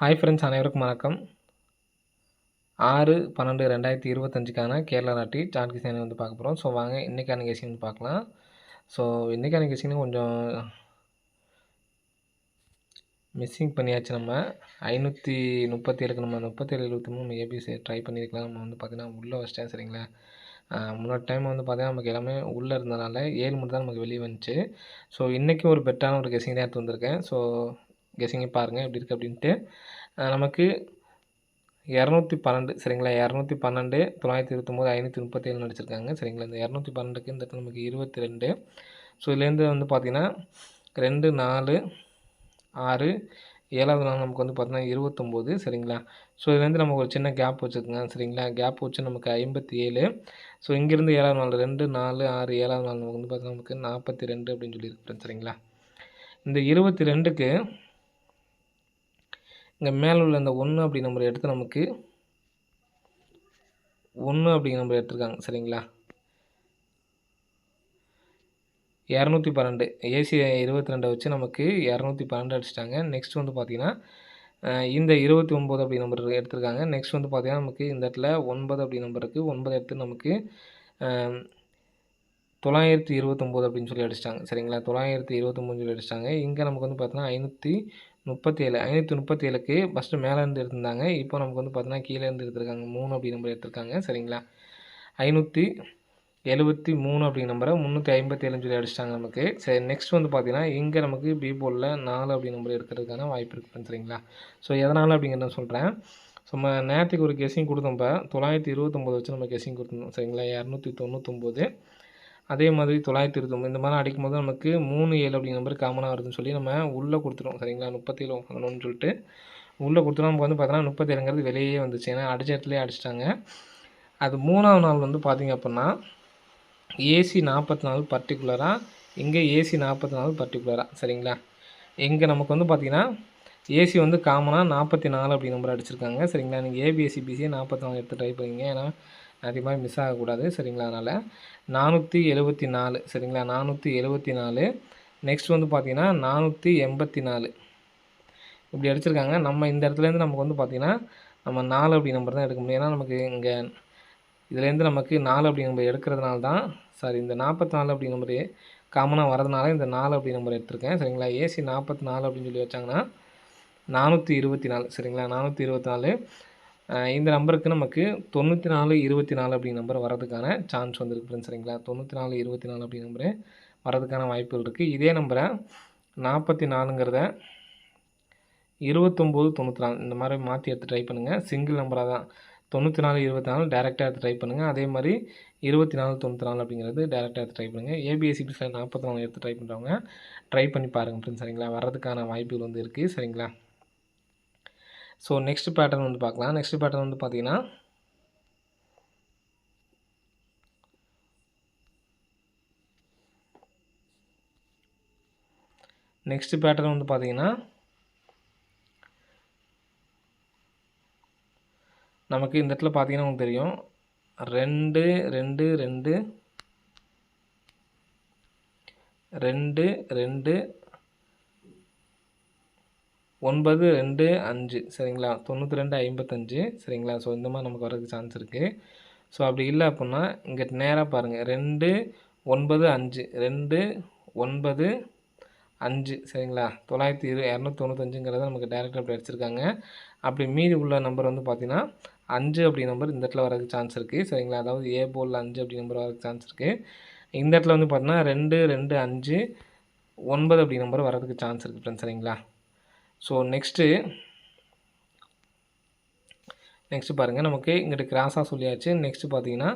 Hi friends, அனைவருக்கும் வணக்கம். 6/12/2025க்கான கேரளா நாட்டி சார்ட் கெஸிங் வந்து பார்க்க போகிறோம். ஸோ வாங்க இன்றைக்கான கெஸிங் வந்து பார்க்கலாம். ஸோ இன்றைக்கான கெஸிங் கொஞ்சம் மிஸ்ஸிங் பண்ணியாச்சு. நம்ம 537க்கு நம்ம 37-73 நம்ம ஏபிசி ட்ரை பண்ணியிருக்கலாம். நம்ம வந்து பார்த்திங்கன்னா உள்ளே வச்சிட்டேன். சரிங்களா, முன்னாடி டைம் வந்து பார்த்திங்கன்னா நமக்கு எல்லாமே உள்ளே இருந்தனால 7 மட்டும் தான் நமக்கு வெளியே வந்துச்சு. ஸோ இன்றைக்கும் ஒரு பெட்டான ஒரு கெஸிங் தான் எடுத்து வந்திருக்கேன். ஸோ கெஸிங்கை பாருங்கள் எப்படி இருக்குது அப்படின்ட்டு. நமக்கு 212 சரிங்களா, 212 929 537 நடிச்சிருக்காங்க. சரிங்களா, இந்த 212க்கு இந்த இடத்துல நமக்கு 22. ஸோ இதுலேருந்து வந்து பார்த்திங்கன்னா 2 4 6 7வது நாள் நமக்கு வந்து பார்த்திங்கன்னா 29. சரிங்களா, ஸோ இதுலேருந்து நம்ம ஒரு சின்ன கேப் வச்சுருக்கோங்க. சரிங்களா, கேப் வச்சு நமக்கு 57. ஸோ இங்கேருந்து 7வது நாள் 2 4 6 7வது நாள் நமக்கு வந்து பார்த்திங்கன்னா நமக்கு 42 அப்படின்னு சொல்லியிருக்கிறேன். சரிங்களா, இந்த 22க்கு இங்கே மேலே உள்ள இந்த 1 அப்படி நம்பர் எடுத்து நமக்கு 1 அப்படிங்கிற நம்பர் எடுத்துருக்காங்க. சரிங்களா, 212 ஏசி 22 வச்சு நமக்கு 212 அடிச்சிட்டாங்க. நெக்ஸ்ட் வந்து பார்த்திங்கன்னா இந்த 29 அப்படி நம்பர் எடுத்திருக்காங்க. நெக்ஸ்ட் வந்து பார்த்திங்கன்னா நமக்கு இந்த இடத்துல 9 அப்படி நம்பர் இருக்குது. 9 எடுத்து நமக்கு 929 அப்படின்னு சொல்லி அடிச்சிட்டாங்க. சரிங்களா, 929 சொல்லி அடிச்சிட்டாங்க. இங்கே நமக்கு வந்து பார்த்தீங்கன்னா 537க்கு ஃபஸ்ட்டு மேலேருந்து எடுத்திருந்தாங்க. இப்போ நமக்கு வந்து பார்த்தீங்கன்னா கீழேருந்து எடுத்திருக்காங்க. 3 அப்படி நம்பர் எடுத்திருக்காங்க. சரிங்களா, 573 அப்படிங்கிற நம்பரை 357 சொல்லி அடிச்சிட்டாங்க நமக்கு. சரி, நெக்ஸ்ட் வந்து பார்த்தீங்கன்னா இங்கே நமக்கு பி போர்டில் 4 அப்படி நம்பர் எடுக்கிறதுக்கான வாய்ப்பு இருக்குது. சரிங்களா, ஸோ எதனால் அப்படிங்கிறத சொல்கிறேன். ஸோ நம்ம நேரத்துக்கு ஒரு கெஸிங் கொடுத்தோம். இப்போ 929 வச்சு நம்ம கெஸிங் கொடுத்துருந்தோம். சரிங்களா, 299 அதே மாதிரி 929 இந்த மாதிரி அடிக்கும்போது நமக்கு 3 7 அப்படிங்கிற நம்பர் காமனாக வருதுன்னு சொல்லி நம்ம உள்ளே கொடுத்துருவோம். சரிங்களா, 37 11 சொல்லிட்டு உள்ளே கொடுத்துருவோம். நமக்கு வந்து பார்த்தீங்கன்னா 37ங்கிறது வெளியே வந்துச்சு. ஏன்னா அடிச்ச இடத்துலேயே அடிச்சிட்டாங்க. அது 3வது நாள் வந்து பார்த்திங்க அப்படின்னா ஏசி 44 பர்டிகுலராக, இங்கே ஏசி 44 பர்டிகுலராக. சரிங்களா, இங்கே நமக்கு வந்து பார்த்திங்கன்னா ஏசி வந்து காமனாக 44 அப்படி நம்பர் அடிச்சிருக்காங்க. சரிங்களா, நீங்கள் ஏபிஎஸ்சி பிசியை 44 எடுத்து ட்ரை பண்ணிங்க. ஏன்னா அதே மாதிரி மிஸ் ஆகக்கூடாது. சரிங்களா, அதனால் 474. சரிங்களா, 474. நெக்ஸ்ட் வந்து பார்த்திங்கன்னா 484 இப்படி அடிச்சிருக்காங்க. நம்ம இந்த இடத்துலேருந்து நமக்கு வந்து பார்த்திங்கன்னா நம்ம 4 அப்படி நம்பர் தான் எடுக்க முடியும். ஏன்னா நமக்கு இங்கே இதுலேருந்து நமக்கு 4 அப்படி நம்பர் எடுக்கிறதுனால தான் இந்த 44 அப்படி நம்பர் காமனாக வரதுனால இந்த 4 அப்படி நம்பர் எடுத்திருக்கேன். சரிங்களா, ஏசி 44 அப்படின்னு சொல்லி வச்சாங்கன்னா 424. சரிங்களா, 424 இந்த நம்பருக்கு நமக்கு 94 24 அப்படி நம்பர் வரதுக்கான சான்ஸ் வந்துருக்கு ஃப்ரெண்ட்ஸ். சரிங்களா, 94 24 அப்படி நம்பரு வரதுக்கான வாய்ப்புகள் இருக்குது. இதே நம்பரை 44ங்கிறத 29 94 இந்த மாதிரி மாற்றி எடுத்து ட்ரை பண்ணுங்கள். சிங்கிள் நம்பராக தான் 94 24 டேரெக்டாக எடுத்து ட்ரை பண்ணுங்கள். அதே மாதிரி 24 94 அப்படிங்கிறது டேரெக்டாக எடுத்து ட்ரை பண்ணுங்கள். ஏபிஎஸ்சி பிசியில் 44 எடுத்து ட்ரை பண்ணுறவங்க ட்ரை பண்ணி பாருங்கள் ஃப்ரெண்ட்ஸ். சரிங்களா, வர்றதுக்கான வாய்ப்புகள் வந்து இருக்குது. சரிங்களா, ஸோ நெக்ஸ்ட் பேட்டர்ன் வந்து பார்க்கலாம். நெக்ஸ்ட் பேட்டர்ன் வந்து பார்த்திங்கன்னா நமக்கு இந்த இடத்துல பார்த்திங்கன்னா உங்களுக்கு தெரியும் 2 2 2 2 2 9 2 5. சரிங்களா, 92 55. சரிங்களா, ஸோ இந்த மாதிரி நமக்கு வரதுக்கு சான்ஸ் இருக்குது. ஸோ அப்படி இல்லை அப்படின்னா இங்கே நேராக பாருங்கள் 2 9 5 2 9 5. சரிங்களா, 295ங்கிறத நமக்கு டேரெக்டாக அப்படி அடிச்சிருக்காங்க. அப்படி மீதி உள்ள நம்பர் வந்து பார்த்திங்கன்னா 5 அப்படி நம்பர் இந்த இடத்துல வரதுக்கு சான்ஸ் இருக்குது. சரிங்களா, அதாவது ஏ போலில் 5 அப்படி நம்பர் வரதுக்கு சான்ஸ் இருக்குது. இந்த இடத்துல வந்து பார்த்தீங்கன்னா 2 2 5 9 அப்படி நம்பர் வரதுக்கு சான்ஸ் இருக்குது ஃப்ரெண்ட்ஸ். சரிங்களா, ஸோ நெக்ஸ்ட்டு பாருங்கள். நமக்கு இங்கிட்ட கிராஸாக சொல்லியாச்சு. நெக்ஸ்ட்டு பார்த்தீங்கன்னா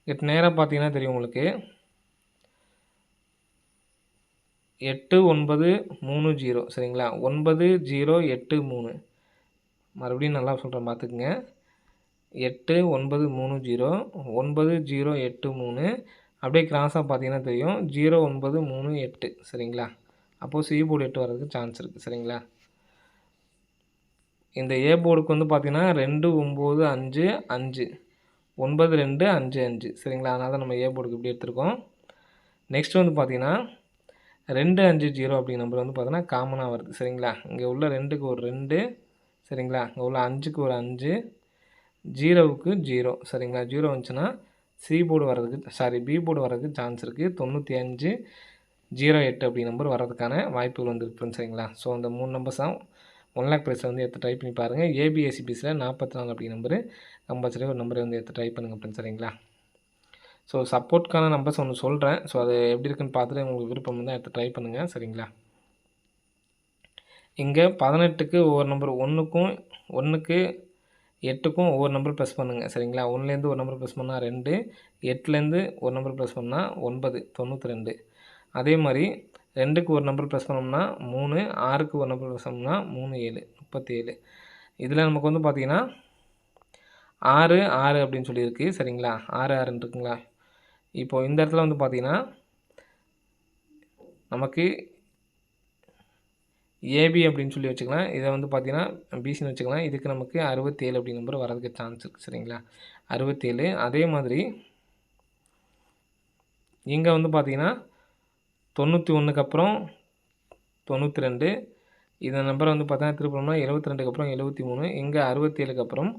இங்கிட்ட நேராக பார்த்தீங்கன்னா தெரியும் உங்களுக்கு 8 9 3 0. சரிங்களா, 9 0 8 3. மறுபடியும் நல்லா சொல்கிறேன் பார்த்துக்குங்க. 8 9 3 0 9 0 8 3. அப்படியே கிராஸாக பார்த்தீங்கன்னா தெரியும் 0 9 3 8. சரிங்களா, அப்போது சி போர்டு 8 வர்றதுக்கு சான்ஸ் இருக்குது. சரிங்களா, இந்த ஏ போர்டுக்கு வந்து பார்த்திங்கன்னா 2 9 5 5 9 2 5 5. சரிங்களா, அதனால் தான் நம்ம ஏ போர்டுக்கு இப்படி எடுத்துருக்கோம். நெக்ஸ்ட் வந்து பார்த்திங்கன்னா 250 அப்படிங்கிற நம்பர் வந்து பார்த்தீங்கன்னா காமனாக வருது சரிங்களா. இங்கே உள்ள 2க்கு ஒரு 2 சரிங்களா. இங்கே உள்ள 5க்கு ஒரு 5, 0க்கு 0 சரிங்களா. 0 வந்துச்சுன்னா சி போர்டு வர்றதுக்கு பி போர்டு வர்றதுக்கு சான்ஸ் இருக்குது. 9508 அப்படி நம்பர் வர்றதுக்கான வாய்ப்புகள் வந்துருக்கு சரிங்களா. ஸோ அந்த 3 நம்பர்ஸ் தான் 1 லேக் ப்ரைஸில் வந்து எடுத்து ட்ரை பண்ணி பாருங்கள். ஏபிஎஸ்சிபிஸில் 44 அப்படி நம்பரு கம்பல்சரி ஒரு நம்பரை வந்து எடுத்து ட்ரை பண்ணுங்கள் ஃப்ரெண்ட்ஸ் சரிங்களா. ஸோ சப்போர்ட்கான நம்பர்ஸ் ஒன்று சொல்கிறேன். ஸோ அது எப்படி இருக்குன்னு பார்த்துட்டு உங்களுக்கு விருப்பம் இருந்தால் எடுத்து ட்ரை பண்ணுங்கள் சரிங்களா. இங்கே 18க்கு ஒவ்வொரு நம்பர் 1க்கு 8க்கும் ஒவ்வொரு நம்பர் ப்ளஸ் பண்ணுங்கள் சரிங்களா. 1லேருந்து ஒரு நம்பர் ப்ளஸ் பண்ணால் 2, 8லேருந்து ஒரு நம்பர் ப்ளஸ் பண்ணால் 9 92. அதே மாதிரி 2க்கு ஒரு நம்பர் ப்ளஸ் பண்ணோம்னா 3, 6க்கு ஒரு நம்பர் ப்ளஸ் பண்ணோம்னா 3 7 37. இதில் நமக்கு வந்து பார்த்திங்கன்னா 6 6 அப்படின்னு சொல்லியிருக்கு சரிங்களா. 6 6ன்னு இருக்குங்களா. இப்போது இந்த இடத்துல வந்து பார்த்திங்கன்னா நமக்கு ஏபி அப்படின்னு சொல்லி வச்சுக்கலாம். இதை வந்து பார்த்திங்கன்னா பிசின்னு வச்சுக்கலாம். இதுக்கு நமக்கு 67 அப்படி நம்பர் வரதுக்கு சான்ஸ் இருக்குது சரிங்களா. 67. அதே மாதிரி இங்கே வந்து பார்த்திங்கன்னா 91க்கு அப்புறம் 92. இந்த நம்பரை வந்து பார்த்தீங்கன்னா திருப்பணும்னா 72க்கு அப்புறம் 73. இங்கே 67க்கு அப்புறம்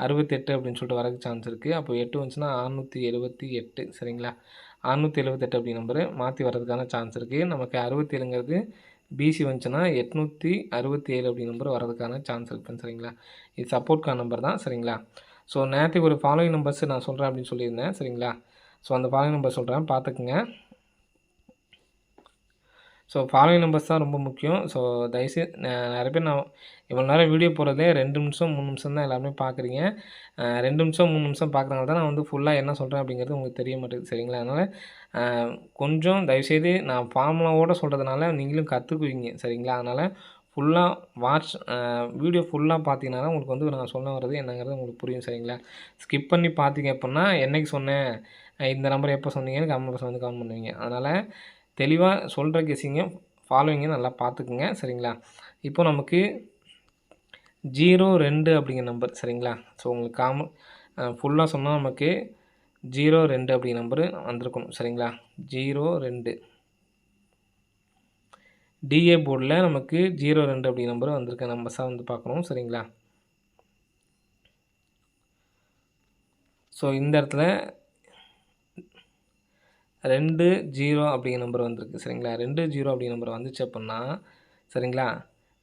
68 அப்படின்னு சொல்லிட்டு வரதுக்கு சான்ஸ் இருக்குது. அப்போ 8 வந்துச்சுன்னா 678 சரிங்களா. 678 அப்படி நம்பரு மாற்றி வர்றதுக்கான சான்ஸ் இருக்குது. நமக்கு 67ங்கிறது பிசி வந்துச்சுன்னா 867 அப்படி நம்பர் வரதுக்கான சான்ஸ் இருக்குன்னு சரிங்களா. இது சப்போர்ட்கான நம்பர் தான் சரிங்களா. ஸோ நேற்றுக்கு ஒரு ஃபாலோயிங் நம்பர்ஸ் நான் சொல்கிறேன் அப்படின்னு சொல்லியிருந்தேன் சரிங்களா. ஸோ அந்த ஃபாலோயிங் நம்பர் சொல்கிறேன் பார்த்துக்குங்க. ஸோ ஃபாலோயிங் நம்பர்ஸ் தான் ரொம்ப முக்கியம். ஸோ தயவுசெய்து நிறைய பேர் நான் இவ்வளோ நேரம் வீடியோ போடுறதே 2 நிமிஷம் 3 நிமிஷம் தான் எல்லாருமே பார்க்குறீங்க. 2 நிமிஷம் 3 நிமிஷம் பார்க்குறனால தான் நான் வந்து ஃபுல்லாக என்ன சொல்கிறேன் அப்படிங்கிறது உங்களுக்கு தெரிய மாட்டேங்குது சரிங்களா. அதனால் கொஞ்சம் தயவுசெய்து நான் ஃபார்முலாவோடு சொல்கிறதுனால நீங்களும் கற்றுக்குவீங்க சரிங்களா. அதனால் வீடியோ ஃபுல்லாக பார்த்தீங்கன்னா தான் உங்களுக்கு வந்து நான் சொல்ல வர்றது என்னங்கிறது உங்களுக்கு புரியும் சரிங்களா. ஸ்கிப் பண்ணி பார்த்தீங்க அப்படின்னா என்றைக்கு சொன்னேன், இந்த நம்பர் எப்போ சொன்னீங்கன்னு கமெண்ட் வந்து கமெண்ட் பண்ணுவீங்க. அதனால் தெளிவாக சொல்கிற கெஸ்ஸிங்க ஃபாலோவிங்க நல்லா பார்த்துக்குங்க சரிங்களா. இப்போ நமக்கு 02 அப்படிங்கிற நம்பர் சரிங்களா. ஸோ உங்களுக்கு ஃபுல்லாக சொன்னால் நமக்கு 02 அப்படிங்கிற நம்பரு வந்திருக்கணும் சரிங்களா. 02 டிஏ போர்டில் நமக்கு 02 அப்படிங்கிற நம்பர் வந்திருக்க நம்பர்ஸாக வந்து பார்க்கணும் சரிங்களா. ஸோ இந்த இடத்துல 20 அப்படிங்கிற நம்பர் வந்திருக்கு சரிங்களா. 20 அப்படிங்கிற நம்பர் வந்துச்சு அப்படின்னா சரிங்களா.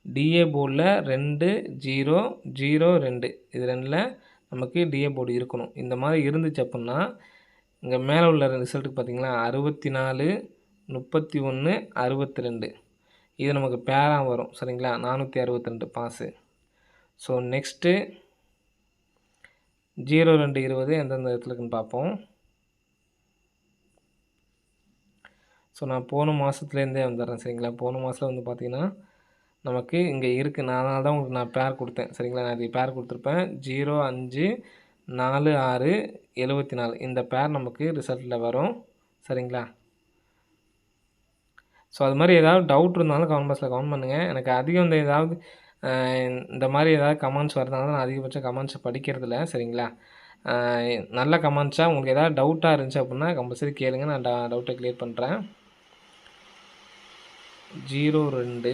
டிஏ போர்டில் 2002 இது 2ல் நமக்கு டிஏ போர்டு இருக்கணும். இந்த மாதிரி இருந்துச்சு அப்படின்னா இங்கே மேலே உள்ள ரிசல்ட்டுக்கு பார்த்திங்களா 64 31 62 இது நமக்கு பேராக வரும் சரிங்களா. 462 பாஸு. ஸோ நெக்ஸ்ட்டு 02 20 எந்தெந்த இடத்துல இருக்குன்னு பார்ப்போம். ஸோ நான் போன மாதத்துலேருந்தே வந்துடுறேன் சரிங்களா. போன மாதத்தில் வந்து பார்த்திங்கன்னா நமக்கு இங்கே இருக்குது. அதனால தான் உங்களுக்கு நான் பேர் கொடுத்தேன் சரிங்களா. நான் இது பேர் கொடுத்துருப்பேன் 05 46 74 இந்த பேர் நமக்கு ரிசல்ட்டில் வரும் சரிங்களா. ஸோ அது மாதிரி ஏதாவது டவுட் இருந்தாலும் கமெண்ட் பாக்ஸில் கமெண்ட் பண்ணுங்கள். எனக்கு அதிகம் இந்த மாதிரி ஏதாவது கமெண்ட்ஸ் வரதுனால நான் அதிகபட்சம் கமெண்ட்ஸ் படிக்கிறதில்ல சரிங்களா. நல்ல கமெண்ட்ஸாக உங்களுக்கு ஏதாவது டவுட்டாக இருந்துச்சு அப்படின்னா கம்பல்சரி கேளுங்க, நான் டவுட்டை கிளியர் பண்ணுறேன். 02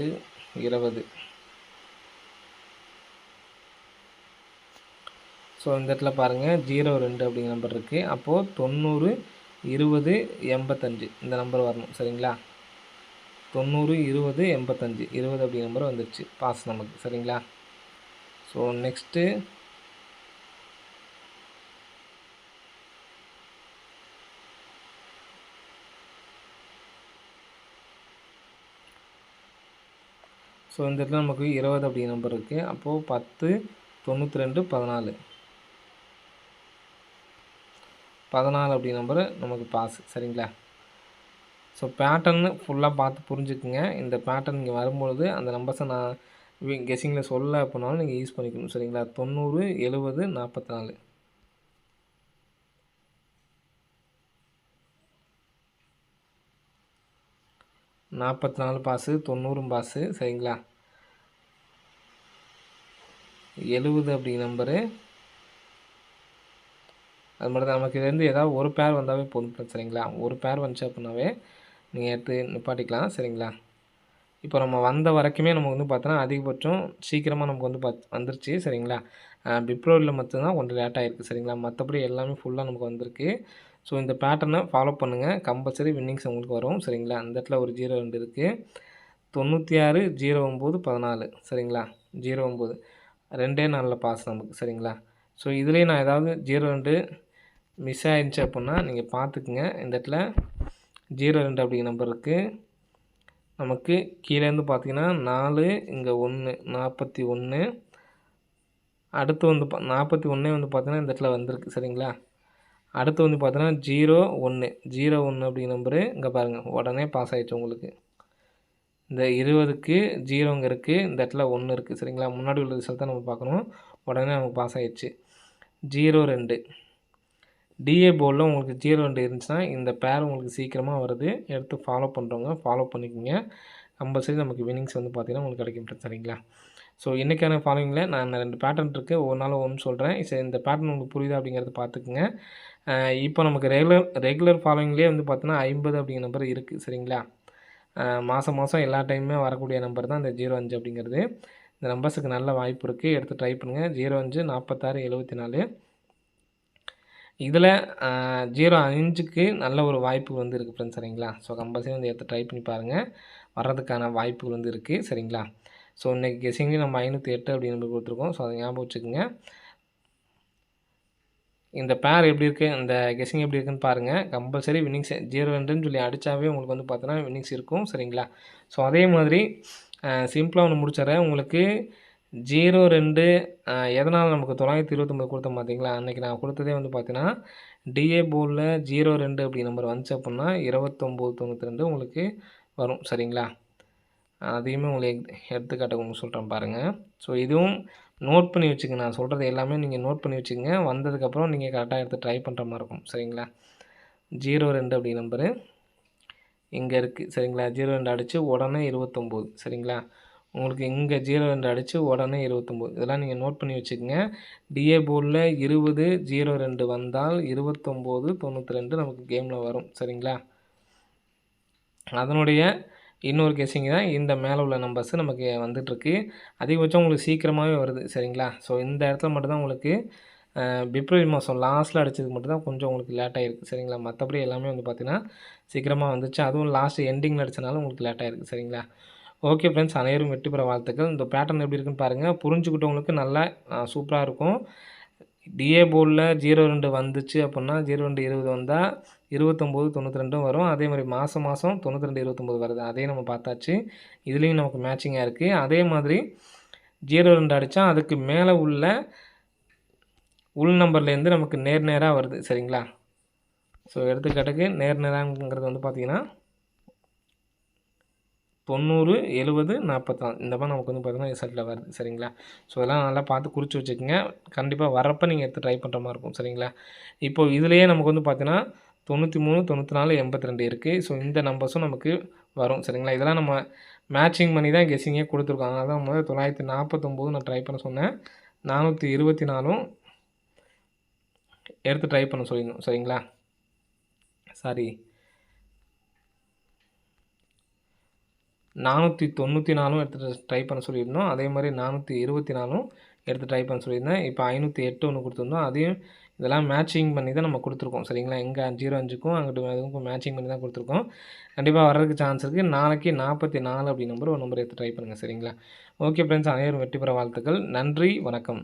20 ஸோ இந்த இடத்துல பாருங்கள் 02 அப்படிங்கிற நம்பர் இருக்குது. அப்போது 90 20 85 இந்த நம்பர் வரணும் சரிங்களா. 90 20 85 20 அப்படிங்கிற நம்பர் வந்துடுச்சு பாஸ் நமக்கு சரிங்களா. ஸோ நெக்ஸ்ட்டு ஸோ இந்த இடத்துல நமக்கு 20 அப்படிங்கிற நம்பர் இருக்குது. அப்போது 10 92 14 அப்படிங்கிற நம்பர் நமக்கு பாஸ் சரிங்களா. ஸோ பேட்டர்னு ஃபுல்லாக பார்த்து புரிஞ்சுக்குங்க. இந்த பேட்டர்ன் இங்கே வரும்பொழுது அந்த நம்பர்ஸை நான் கெஸ்ஸிங்கில் சொல்ல அப்படின்னாலும் நீங்கள் யூஸ் பண்ணிக்கணும் சரிங்களா. 90 70 44 44 பாஸு, 90 பாஸு சரிங்களா. 70 அப்படிங்கிற நம்பரு அது மட்டும் தான். நமக்கு இதுலேருந்து ஏதாவது ஒரு பேர் வந்தாவே போதும் சரிங்களா. ஒரு பேர் வந்துச்சு அப்படின்னாவே நீங்கள் எடுத்து நிப்பாட்டிக்கலாம். சரிங்களா? இப்போ நம்ம வந்த வரைக்குமே நம்ம வந்து பார்த்தோன்னா, அதிகபட்சம் சீக்கிரமா நமக்கு வந்து வந்துருச்சு. சரிங்களா? பிப்ரவரில மட்டும் தான் கொஞ்சம் லேட் ஆயிருக்கு. சரிங்களா? மத்தபடி எல்லாமே ஃபுல்லா நமக்கு வந்திருக்கு. ஸோ இந்த பேட்டர்ன ஃபாலோ பண்ணுங்க. கம்பல்சரி வின்னிங்ஸ் உங்களுக்கு வரும். சரிங்களா? இந்த இடத்துல ஒரு 02 இருக்கு. 96, 09, 14 சரிங்களா? 09 2 நாள்ல பாஸ் நமக்கு. சரிங்களா? ஸோ இதுலயே நான் ஏதாவது 02 மிஸ் ஆயிருந்துச்சு அப்புட்ன்னா, நீங்க பார்த்துக்குங்க. இந்த இடத்துல 02 அப்படிங்கிற நம்பர் இருக்கு. நமக்கு கீழேருந்து பார்த்தீங்கன்னா 4 இங்க 1 41 அடுத்து வந்து 41 வந்து பார்த்தீங்கன்னா, இந்த இடத்துல வந்திருக்கு. சரிங்களா? அடுத்து வந்து பார்த்தீங்கன்னா 01 01 அப்படிங்கிற நம்பரு இங்க பாருங்க. உடனே பாஸ் ஆயிடுச்சு உங்களுக்கு. இந்த 20க்கு 0 இங்க இருக்கு. இந்த இடத்துல 1 இருக்கு. சரிங்களா? முன்னாடி உள்ள ரிசல்ட் தான் நம்ம பார்க்கணும். உடனே நமக்கு பாஸ் ஆயிடுச்சு. 02 டிஏ போர்டில் உங்களுக்கு 02 இருந்துச்சுன்னா, இந்த பேர் உங்களுக்கு சீக்கிரமா வருது. எடுத்து ஃபாலோ பண்ணுறவங்க ஃபாலோ பண்ணிக்கோங்க. கம்பல்சரி நமக்கு வின்னிங்ஸ் வந்து பார்த்தீங்கன்னா, உங்களுக்கு கிடைக்கும். சரிங்களா? ஸோ இன்றைக்கான ஃபாலோயிங்கில நான் 2 பேட்டர்ன் இருக்குது. ஒவ்வொரு நாளும் ஒன்று சொல்கிறேன். சரி இந்த பேட்டர்ன் உங்களுக்கு புரியுதா அப்படிங்கிறத பார்த்துக்குங்க. இப்போ நமக்கு ரெகுலர் ஃபாலோயிங்லேயே வந்து பார்த்தீங்கன்னா 50 அப்படிங்கிற நம்பர் இருக்குது. சரிங்களா? மாதம் மாதம் எல்லா டைமுமே வரக்கூடிய நம்பர் தான் இந்த 05 அப்படிங்கிறது. இந்த நம்பர்ஸுக்கு நல்ல வாய்ப்பு இருக்குது. எடுத்து ட்ரை பண்ணுங்கள். 05 46 74 இதில் 05க்கு நல்ல ஒரு வாய்ப்பு வந்து இருக்குது ஃப்ரெண்ட்ஸ். சரிங்களா? ஸோ கம்பல்சரி வந்து எடுத்து ட்ரை பண்ணி பாருங்கள். வர்றதுக்கான வாய்ப்புகள் வந்து இருக்குது. சரிங்களா? ஸோ இன்றைக்கி கெஸ்ஸிங்லேயும் நம்ம 508 அப்படின்னு நம்பர் கொடுத்துருக்கோம். ஸோ அதை ஞாபகம் வச்சுக்கோங்க. இந்த பேர் எப்படி இருக்குது, இந்த கெஸ்ஸிங் எப்படி இருக்குன்னு பாருங்கள். கம்பல்சரி வின்னிங்ஸ் 02ன்னு சொல்லி அடித்தாவே உங்களுக்கு வந்து பார்த்தோன்னா வின்னிங்ஸ் இருக்கும். சரிங்களா? ஸோ அதே மாதிரி சிம்பிளாக ஒன்று முடிச்சிடுறேன். உங்களுக்கு 02 எதனால் நமக்கு 929 கொடுத்தோம் பார்த்தீங்களா? அன்றைக்கி நான் கொடுத்ததே வந்து பார்த்தீங்கன்னா, டிஏ போர்டில் 02 அப்படி நம்பர் வந்துச்சு அப்புட்ன்னா 2992 உங்களுக்கு வரும். சரிங்களா? அதையுமே உங்களுக்கு எடுத்துக்காட்டு உங்களுக்கு சொல்கிறேன் பாருங்கள். ஸோ இதுவும் நோட் பண்ணி வச்சுக்கங்க. நான் சொல்கிறது எல்லாமே நீங்கள் நோட் பண்ணி வச்சுக்கங்க. வந்ததுக்கப்புறம் நீங்கள் கரெக்டாக எடுத்து ட்ரை பண்ணுற மாதிரி இருக்கும். சரிங்களா? 02 அப்படி நம்பரு இங்கே இருக்குது. சரிங்களா? 02 அடித்து உடனே 29 சரிங்களா? உங்களுக்கு இங்கே 02 அடித்து உடனே 29 இதெல்லாம் நீங்கள் நோட் பண்ணி வச்சுக்கோங்க. டிஏ போர்டில் 20 02 வந்தால் 29 92 நமக்கு கேமில் வரும். சரிங்களா? அதனுடைய இன்னொரு கெஸ்ஸிங் தான் இந்த மேலே உள்ள நம்பர்ஸ் நமக்கு வந்துட்டுருக்கு. அதிகபட்சம் உங்களுக்கு சீக்கிரமாகவே வருது. சரிங்களா? ஸோ இந்த இடத்துல மட்டும் தான் உங்களுக்கு பிப்ரவரி மாதம் லாஸ்ட்டில் அடித்ததுக்கு மட்டும் தான் கொஞ்சம் உங்களுக்கு லேட் ஆகிருக்கு. சரிங்களா? மற்றபடி எல்லாமே வந்து பார்த்திங்கன்னா சீக்கிரமாக வந்துச்சு. அதுவும் லாஸ்ட் எண்டிங்கில் அடித்தனால உங்களுக்கு லேட் ஆகிருக்கு. சரிங்களா? ஓகே ஃப்ரெண்ட்ஸ், அனைவரும் வெற்றி பெற வாழ்த்துக்கள். இந்த பேட்டர்ன் எப்படி இருக்குன்னு பாருங்கள். புரிஞ்சுக்கிட்டவங்களுக்கு நல்லா சூப்பராக இருக்கும். டிஏ போர்டில் 02 வந்துச்சு அப்புட்ன்னா 02 20 வந்தால் 29 92 வரும். அதே மாதிரி மாதம் 92 29 வருது. அதையும் நம்ம பார்த்தாச்சு. இதுலேயும் நமக்கு மேட்சிங்காக இருக்குது. அதே மாதிரி 02 அடித்தா அதுக்கு மேலே உள்ள உள் நம்பர்லேருந்து நமக்கு நேராக வருது. சரிங்களா? ஸோ எடுத்துக்காட்டுக்கு நேராங்கிறது வந்து பார்த்திங்கன்னா 90 70 44 இந்த மாதிரி நமக்கு வந்து பார்த்தீங்கன்னா ரிசல்ட்டில் வருது. சரிங்களா? ஸோ இதெல்லாம் நல்லா பார்த்து குறித்து வச்சுக்கோங்க. கண்டிப்பாக வரப்போ நீங்கள் எடுத்து ட்ரை பண்ணுற மாதிரி இருக்கும். சரிங்களா? இப்போ இதுலேயே நமக்கு வந்து பார்த்தீங்கன்னா 93 94 82 இருக்குது. ஸோ இந்த நம்பர்ஸும் நமக்கு வரும். சரிங்களா? இதெல்லாம் நம்ம மேட்சிங் பண்ணி தான் கெஸ்ஸிங்கே கொடுத்துருக்கோம். அதனால தான் முதல்ல 949 நான் ட்ரை பண்ண சொன்னேன். 424 எடுத்து ட்ரை பண்ண சொல்லியிருந்தோம். சரிங்களா? சாரி 494 எடுத்து ட்ரை பண்ண சொல்லியிருந்தோம். அதே மாதிரி 424 எடுத்து ட்ரை பண்ண சொல்லியிருந்தேன். இப்போ 508 ஒன்று கொடுத்துருந்தோம். அதையும் இதெல்லாம் மேட்சிங் பண்ணி தான் நம்ம கொடுத்துருக்கோம். சரிங்களா? இங்கே 05க்கும் அங்கிட்டு அதுக்கும் மேட்சிங் பண்ணி தான் கொடுத்துருக்கோம். கண்டிப்பாக வர்றதுக்கு சான்ஸ் இருக்குது. நாளைக்கு 44 அப்படி நம்பர் ஒரு நம்பர் எடுத்து ட்ரை பண்ணுங்கள். சரிங்களா? ஓகே ஃப்ரெண்ட்ஸ், அனைவரும் வெற்றி பெற வாழ்த்துக்கள். நன்றி, வணக்கம்.